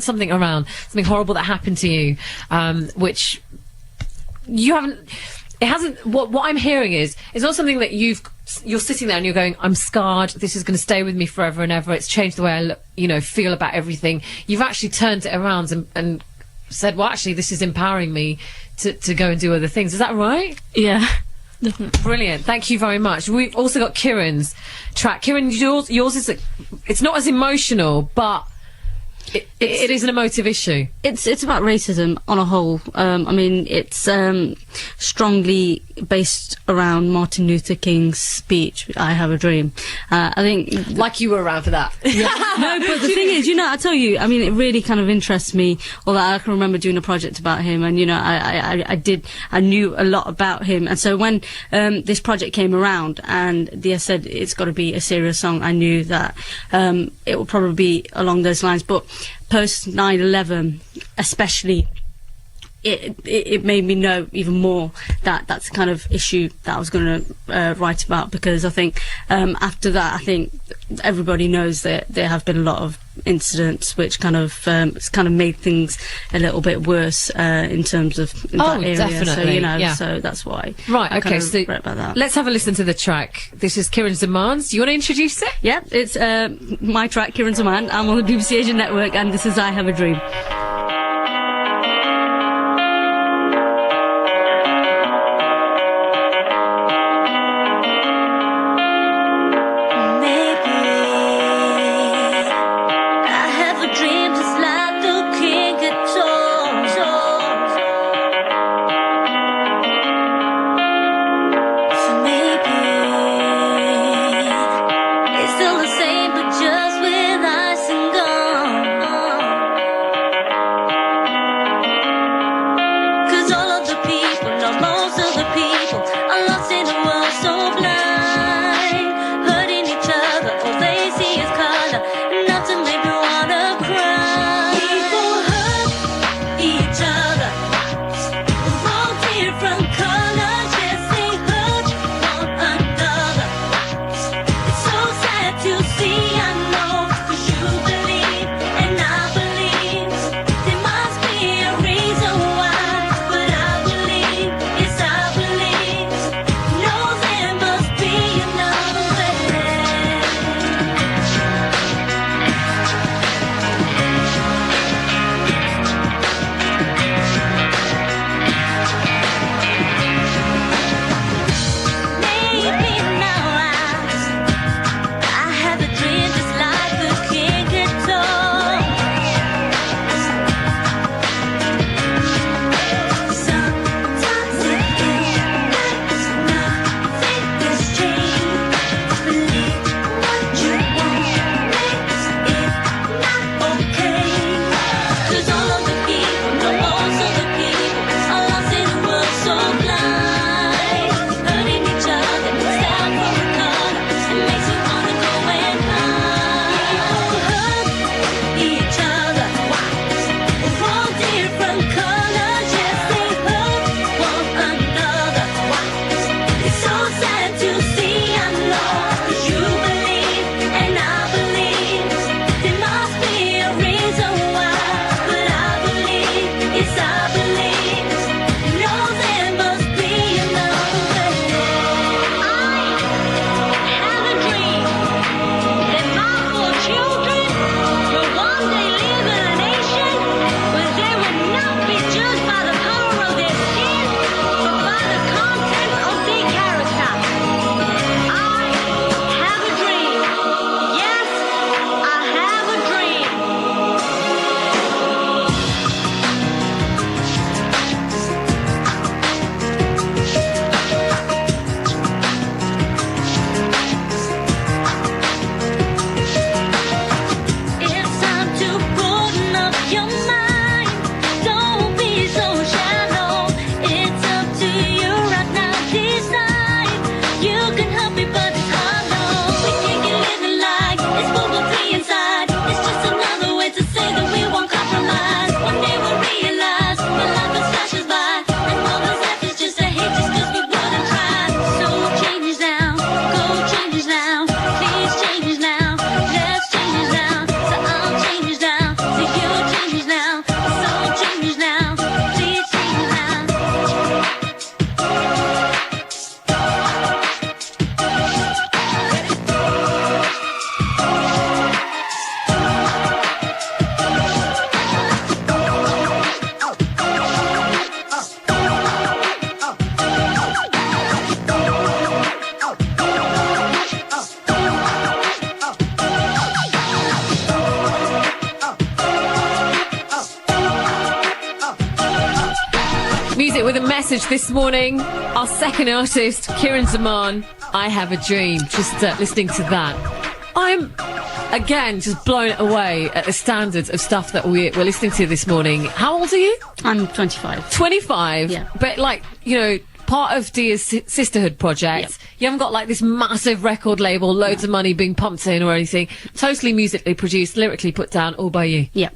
something around, something horrible that happened to you, which you haven't, it hasn't, what I'm hearing is, it's not something that you're sitting there and you're going, I'm scarred, this is going to stay with me forever and ever, it's changed the way I look, feel about everything. You've actually turned it around and said, well, actually, this is empowering me to go and do other things. Is that right? Yeah. Definitely. Brilliant. Thank you very much. We've also got Kiran's track. Kiran, yours is, it's not as emotional, but it is an emotive issue. It's about racism on a whole. I mean, it's strongly based around Martin Luther King's speech, I Have a Dream. I think... Like you were around for that. Yeah. No, but the thing is, I tell you, I mean, it really kind of interests me, although I can remember doing a project about him, and, I knew a lot about him. And so when this project came around and they said it's got to be a serious song, I knew that it would probably be along those lines. But post 9/11, especially, it made me know even more that that's the kind of issue that I was going to write about, because I think after that, I think everybody knows that there have been a lot of incidents which kind of it's kind of made things a little bit worse in terms of that area. Definitely. So so that's why. Right. I kind Okay. of So wrote about that. let's have a listen to the track. This is Kiran Zamman's. Do you want to introduce it? Yeah, it's my track, Kiran Zamman. I'm on the BBC Asian Network, and this is I Have a Dream. it with a message this morning. Our second artist, Kiran Zamman, I Have a Dream. Just listening to that. I'm, again, just blown away at the standards of stuff that we're listening to this morning. How old are you? I'm 25. 25? Yeah. But, like, you know, part of Dia's Sisterhood project. Yep. You haven't got, like, this massive record label, loads of money being pumped in or anything. Totally musically produced, lyrically put down, all by you. Yep.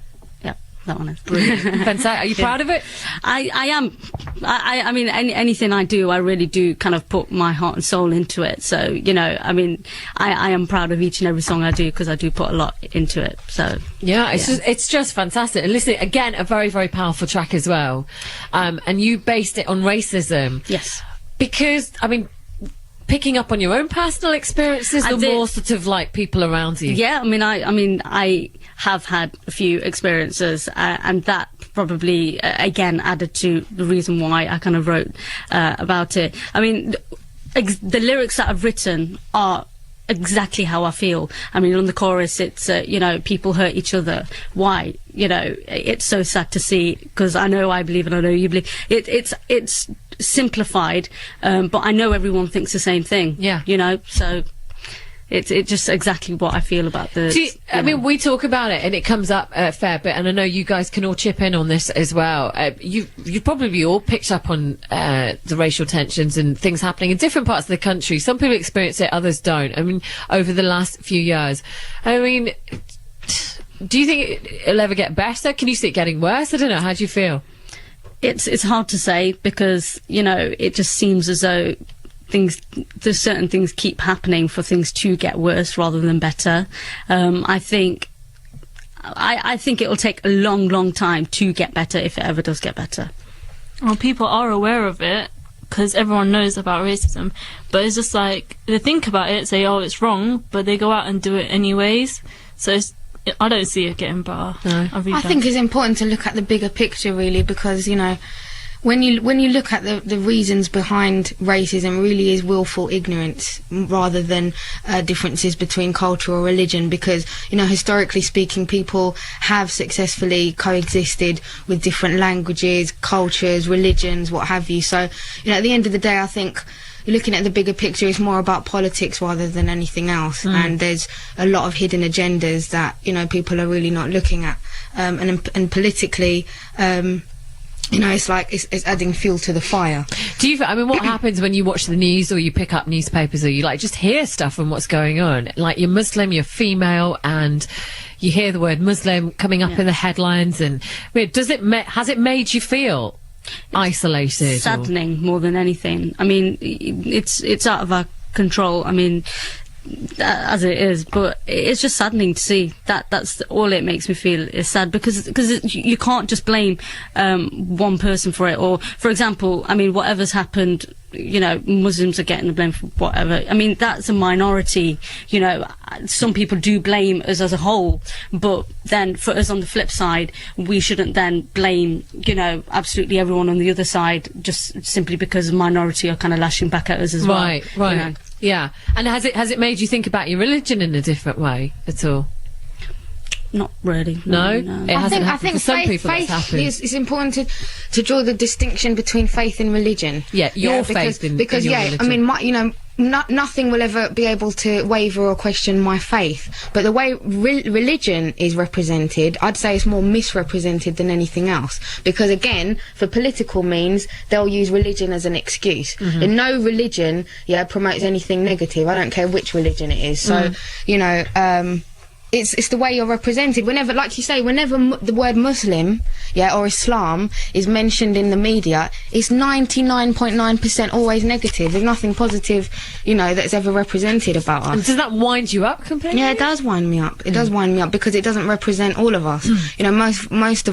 That one is brilliant. Fantastic. Are you proud of it? I am. I mean, anything I do, I really do kind of put my heart and soul into it. So, you know, I mean, I am proud of each and every song I do because I do put a lot into it. So yeah, it's just fantastic. And listen, again, a very, very powerful track as well. And you based it on racism. Yes. Because, I mean, picking up on your own personal experiences or more sort of like people around you? Yeah, I mean, I have had a few experiences, and that probably again added to the reason why I kind of wrote about it. I mean, the lyrics that I've written are exactly how I feel. I mean, on the chorus, it's you know, people hurt each other. Why? You know, it's so sad to see, because I know I believe and I know you believe. It's simplified, but I know everyone thinks the same thing. Yeah, you know, so. It's just exactly what I feel about the... I mean, we talk about it and it comes up a fair bit, and I know you guys can all chip in on this as well. You've probably all picked up on the racial tensions and things happening in different parts of the country. Some people experience it, others don't. I mean, over the last few years. I mean, do you think it'll ever get better? Can you see it getting worse? I don't know. How do you feel? It's hard to say, because, you know, it just seems as though... there's certain things keep happening for things to get worse rather than better. I think it'll take a long time to get better, if it ever does get better. Well, people are aware of it because everyone knows about racism, but it's just like they think about it, say, oh, it's wrong, but they go out and do it anyways. So I don't see it getting better. No. I think it's important to look at the bigger picture, really, because, you know, when you look at the reasons behind racism, really is willful ignorance rather than differences between culture or religion, because, you know, historically speaking, people have successfully coexisted with different languages, cultures, religions, what have you. So, you know, at the end of the day, I think looking at the bigger picture is more about politics rather than anything else. And there's a lot of hidden agendas that, you know, people are really not looking at, and politically, you know, it's like it's adding fuel to the fire. Do you? I mean, what happens when you watch the news or you pick up newspapers or you like just hear stuff from what's going on? Like, you're Muslim, you're female, and you hear the word Muslim coming up in the headlines. And I mean, has it made you feel isolated? Saddening more than anything. I mean, it's out of our control. I mean, as it is, but it's just saddening to see that. That's all it makes me feel is sad, because you can't just blame one person for it. Or, for example, I mean, whatever's happened, you know, Muslims are getting the blame for whatever. I mean, that's a minority. You know, some people do blame us as a whole, but then for us on the flip side, we shouldn't then blame, you know, absolutely everyone on the other side just simply because a minority are kind of lashing back at us as well. Right. You know? Yeah. And has it made you think about your religion in a different way at all? Not really. No? It hasn't happened. I think For some faith people is important to draw the distinction between faith and religion. Yeah, faith in because your yeah, religion. I mean, you know, nothing will ever be able to waver or question my faith, but the way religion is represented, I'd say it's more misrepresented than anything else, because again, for political means, they'll use religion as an excuse. And no religion promotes anything negative. I don't care which religion it is. So you know, it's the way you're represented. Whenever, like you say, whenever the word Muslim, or Islam is mentioned in the media, it's 99.9% always negative. There's nothing positive, you know, that's ever represented about us. And does that wind you up completely? Yeah, it does wind me up. It does wind me up because it doesn't represent all of us. You know, most of